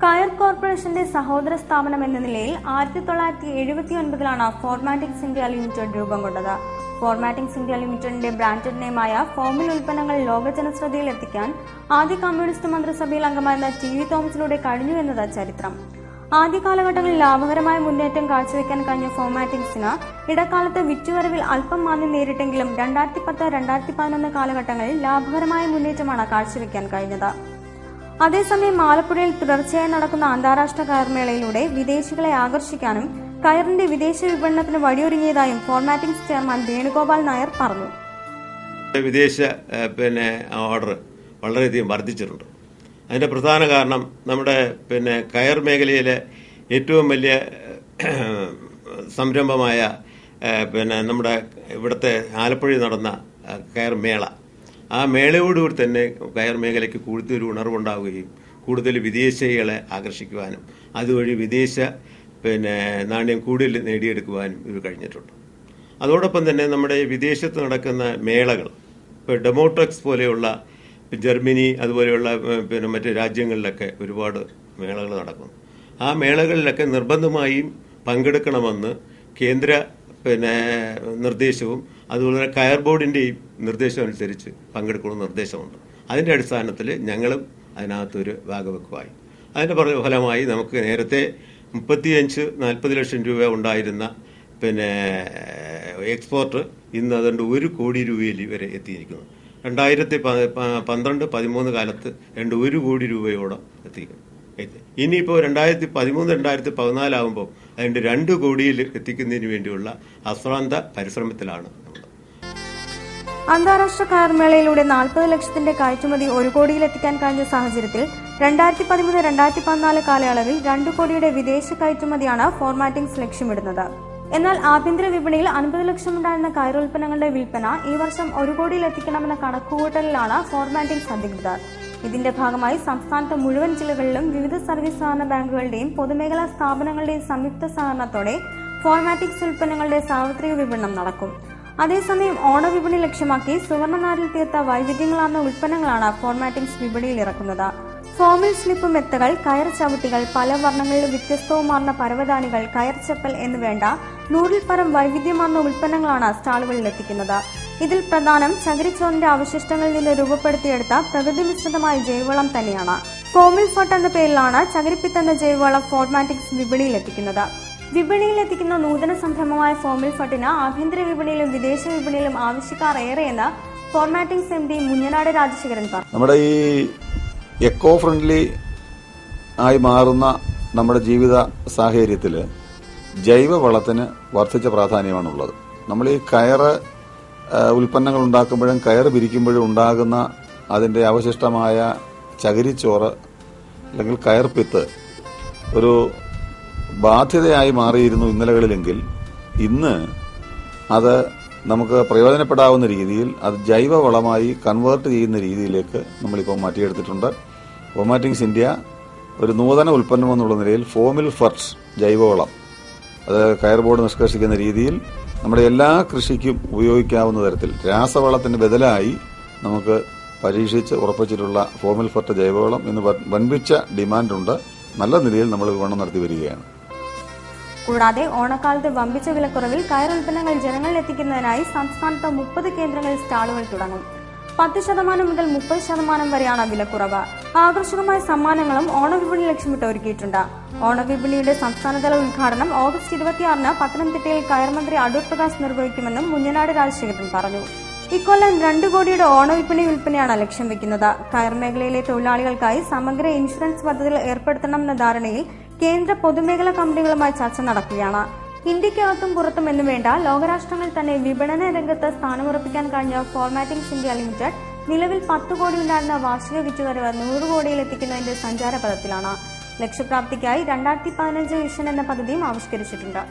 കയർ കോർപ്പറേഷന്റെ സഹോദര സ്ഥാപനം എന്ന നിലയിൽ 1979 ഫോർമാറ്റിക്സ് ഇന്ത്യ ലിമിറ്റഡ് രൂപം കൊണ്ടത്. ഫോർമാറ്റിക്സ് ഇന്ത്യ ലിമിറ്റഡിന്റെ ബ്രാൻഡഡ് നെയിമായ ഫോമിൽ ഉൽപ്പന്നങ്ങൾ ലോക ജനശ്രദ്ധയിൽ എത്തിക്കാൻ ആദ്യ കമ്മ്യൂണിസ്റ്റ് മന്ത്രിസഭയിൽ അംഗമായിരുന്ന ടി വി തോമസിലൂടെ കഴിഞ്ഞു എന്നത് ചരിത്രം. ആദ്യ കാലഘട്ടങ്ങളിൽ ലാഭകരമായ മുന്നേറ്റം കാഴ്ചവെക്കാൻ കഴിഞ്ഞ ഫോർമാറ്റിക്സിന് ഇടക്കാലത്ത് വിറ്റുവരവിൽ അല്പം മാന്ദ്യം നേരിട്ടെങ്കിലും 2010-2011 കാലഘട്ടങ്ങളിൽ ലാഭകരമായ മുന്നേറ്റമാണ് കാഴ്ചവെക്കാൻ കഴിഞ്ഞത്. അതേസമയം ആലപ്പുഴയിൽ തുടർച്ചയായി നടക്കുന്ന അന്താരാഷ്ട്ര കയർമേളയിലൂടെ വിദേശികളെ ആകർഷിക്കാനും കയറിന്റെ വിദേശ വിപണനത്തിന് വഴിയൊരുങ്ങിയതായും ഫോർമാറ്റിക്സ് ചെയർമാൻ വേണുഗോപാൽ നായർ പറഞ്ഞു. വിദേശ ഓർഡർ വളരെയധികം വർദ്ധിച്ചിട്ടുണ്ട്. അതിന്റെ പ്രധാന കാരണം നമ്മുടെ കയർ മേഖലയിലെ ഏറ്റവും വലിയ സംരംഭമായ നമ്മുടെ ഇവിടുത്തെ ആലപ്പുഴയിൽ നടന്ന കയർ മേള, ആ മേളയോടുകൂടി തന്നെ കയർ മേഖലയ്ക്ക് കൂടുതൽ ഉണർവുണ്ടാവുകയും കൂടുതൽ വിദേശികളെ ആകർഷിക്കുവാനും അതുവഴി വിദേശ നാണ്യം കൂടുതൽ നേടിയെടുക്കുവാനും ഇത് കഴിഞ്ഞിട്ടുണ്ട്. അതോടൊപ്പം തന്നെ നമ്മുടെ വിദേശത്ത് നടക്കുന്ന മേളകൾ, ഇപ്പോൾ ഡെമോട്രെക്സ് പോലെയുള്ള ജർമ്മനി അതുപോലെയുള്ള മറ്റ് രാജ്യങ്ങളിലൊക്കെ ഒരുപാട് മേളകൾ നടക്കുന്നു. ആ മേളകളിലൊക്കെ നിർബന്ധമായും പങ്കെടുക്കണമെന്ന് കേന്ദ്ര നിർദ്ദേശവും അതുപോലെ തന്നെ കയർ ബോർഡിന്റെയും നിർദ്ദേശം അനുസരിച്ച് പങ്കെടുക്കണമെന്ന് നിർദ്ദേശമുണ്ട്. അതിന്റെ അടിസ്ഥാനത്തിൽ ഞങ്ങളും അതിനകത്തൊരു ഭാഗവെക്കുവായി. അതിന്റെ ഫലമായി നമുക്ക് നേരത്തെ 35-40 ലക്ഷം രൂപ ഉണ്ടായിരുന്ന എക്സ്പോർട്ട് ഇന്ന് അതുകൊണ്ട് 1 കോടി രൂപയിൽ വരെ എത്തിയിരിക്കുന്നു. 2012-13 കാലത്ത് 1 കോടി രൂപയോളം എത്തിക്കുന്നു. ഇനിയിപ്പോൾ 2013-2014 ആകുമ്പോൾ അതിന്റെ 2 കോടിയിൽ എത്തിക്കുന്നതിന് വേണ്ടിയുള്ള അശ്രാന്ത പരിശ്രമത്തിലാണ് നമ്മൾ. അന്താരാഷ്ട്ര കയർമേളയിലൂടെ 40 ലക്ഷത്തിന്റെ കയറ്റുമതി 1 കോടിയിലെത്തിക്കാൻ കഴിഞ്ഞ സാഹചര്യത്തിൽ 2013-2014 കാലയളവിൽ 2 കോടിയുടെ വിദേശ കയറ്റുമതിയാണ് ഫോർമാറ്റിക്സ് ലക്ഷ്യമിടുന്നത്. എന്നാൽ ആഭ്യന്തര വിപണിയിൽ 50 ലക്ഷം ഉണ്ടായിരുന്ന കയർ ഉൽപ്പന്നങ്ങളുടെ വിൽപ്പന ഈ വർഷം 1 കോടിയിലെത്തിക്കണമെന്ന കണക്കുകൂട്ടലിലാണ് ഫോർമാറ്റിക്സ് അധികൃതർ. ഇതിന്റെ ഭാഗമായി സംസ്ഥാനത്തെ മുഴുവൻ ജില്ലകളിലും വിവിധ സർവീസ് സഹകരണ ബാങ്കുകളുടെയും പൊതുമേഖലാ സ്ഥാപനങ്ങളുടെയും സംയുക്ത സഹകരണത്തോടെ ഫോർമാറ്റിക്സ് ഉൽപ്പന്നങ്ങളുടെ സാർവത്രിക വിപണനം നടക്കും. അതേസമയം ഓണവിപണി ലക്ഷ്യമാക്കി സുവർണനാരിൽ തീർത്ത വൈവിധ്യങ്ങളാർന്ന ഉൽപ്പന്നങ്ങളാണ് ഫോർമാറ്റിക്സ് വിപണിയിൽ ഇറക്കുന്നത്. ഫോമിൽ സ്ലിപ്പ് മെത്തകൾ, കയർ ചവിട്ടികൾ, പല വർണ്ണങ്ങളിലും വ്യത്യസ്തവുമാർന്ന പരവതാനികൾ, കയർ ചപ്പൽ എന്നുവേണ്ട 100ൽ പരം വൈവിധ്യമാർന്ന ഉൽപ്പന്നങ്ങളാണ് സ്റ്റാളുകളിൽ എത്തിക്കുന്നത്. ഇതിൽ പ്രധാനം ചകിരിച്ചോറിന്റെ അവശിഷ്ടങ്ങളിൽ നിന്ന് രൂപപ്പെടുത്തിയെടുത്ത പ്രകൃതി മിശ്രിതമായ ജൈവവളം തന്നെയാണ്. ഫോമിൽ ഫട്ട് എന്ന പേരിലാണ് ചകിരിപ്പിത്ത് എന്ന ജൈവവളം ഫോർമാറ്റിക്സ് വിപണിയിൽ എത്തിക്കുന്നത്. വിപണിയിൽ എത്തിക്കുന്ന നൂതന സംരംഭമായ ഫോമിൽ ഫട്ടിന് ആഭ്യന്തര വിപണിയിലും വിദേശ വിപണിയിലും ആവശ്യക്കാർ ഏറെയെന്ന് ഫോർമാറ്റിക്സ് MD മുഞ്ഞനാട് രാജശേഖരൻ പറഞ്ഞു. നമ്മുടെ ഈ എക്കോ ഫ്രണ്ട്ലി ആയി മാറുന്ന നമ്മുടെ ജീവിത സാഹചര്യത്തിൽ ജൈവവളത്തിന് വർദ്ധിച്ച പ്രാധാന്യമാണുള്ളത്. നമ്മൾ ഈ കയറ് ഉൽപ്പന്നങ്ങൾ ഉണ്ടാക്കുമ്പോഴും കയർ പിരിക്കുമ്പോഴും ഉണ്ടാകുന്ന അതിന്റെ അവശിഷ്ടമായ ചകിരിച്ചോറ് അല്ലെങ്കിൽ കയർപ്പിത്ത് ഒരു ബാധ്യതയായി മാറിയിരുന്നു ഇന്നലകളിലെങ്കിൽ ഇന്ന് അത് നമുക്ക് പ്രയോജനപ്പെടാവുന്ന രീതിയിൽ അത് ജൈവവളമായി കൺവേർട്ട് ചെയ്യുന്ന രീതിയിലേക്ക് നമ്മളിപ്പോൾ മാറ്റിയെടുത്തിട്ടുണ്ട്. ഫോർമാറ്റിക്സ് ഇന്ത്യ ഒരു നൂതന ഉൽപ്പന്നം എന്നുള്ള നിലയിൽ ഫോമിൽ ഫർട്ട് ജൈവവളം അത് കയർ ബോർഡ് നിഷ്കർഷിക്കുന്ന രീതിയിൽ നമ്മുടെ എല്ലാ കൃഷിക്കും ഉപയോഗിക്കാവുന്ന തരത്തിൽ രാസവളത്തിന് ബദലായി നമുക്ക് പരീക്ഷിച്ച് ഉറപ്പിച്ചിട്ടുള്ള ഫോമിൽ ഫർട്ട് ജൈവവളം ഇന്ന് വൻപിച്ച ഡിമാൻഡുണ്ട്. നല്ല നിലയിൽ നമ്മൾ വിപണനം നടത്തി വരികയാണ്. കൂടാതെ ഓണക്കാലത്ത് വമ്പിച്ച വിലക്കുറവിൽ കയർ ഉൽപ്പന്നങ്ങൾ ജനങ്ങളിൽ എത്തിക്കുന്നതിനായി സംസ്ഥാനത്ത് 30 കേന്ദ്രങ്ങളിൽ സ്റ്റാളുകൾ തുടങ്ങും. 10% മുതൽ 30% വരെയാണ് വിലക്കുറവ്. ആകർഷകമായ സമ്മാനങ്ങളും ഓണവിപണി ലക്ഷ്യമിട്ട് ഒരുക്കിയിട്ടുണ്ട്. ഓണവിപണിയുടെ സംസ്ഥാനതല ഉദ്ഘാടനം ഓഗസ്റ്റ് 26-ന് പത്തനംതിട്ടയിൽ കയർ മന്ത്രി അടൂർ പ്രകാശ് നിർവഹിക്കുമെന്നും മുഞ്ഞനാട് രാജശേഖരൻ പറഞ്ഞു. ഇക്കൊല്ലം 2 കോടിയുടെ ഓണവിപണി വിൽപ്പനയാണ് ലക്ഷ്യം വെക്കുന്നത്. കയർ മേഖലയിലെ തൊഴിലാളികൾക്കായി സമഗ്ര ഇൻഷുറൻസ് പദ്ധതികൾ ഏർപ്പെടുത്തണമെന്ന ധാരണയിൽ കേന്ദ്ര പൊതുമേഖലാ കമ്പനികളുമായി ചർച്ച നടക്കുകയാണ്. ഇന്ത്യക്കകത്തും പുറത്തും എന്നു വേണ്ട ലോകരാഷ്ട്രങ്ങളിൽ തന്നെ വിപണന രംഗത്ത് സ്ഥാനമുറപ്പിക്കാൻ കഴിഞ്ഞ ഫോർമാറ്റിക്സ് ഇന്ത്യ ലിമിറ്റഡ് നിലവിൽ 10 കോടി ഉണ്ടായിരുന്ന വാർഷിക വിറ്റുവരവ് 100 കോടിയിൽ എത്തിക്കുന്നതിന്റെ സഞ്ചാരപഥത്തിലാണ്. ലക്ഷ്യപ്രാപ്തിക്കായി 2015 വിഷൻ എന്ന പദ്ധതിയും ആവിഷ്കരിച്ചിട്ടുണ്ട്.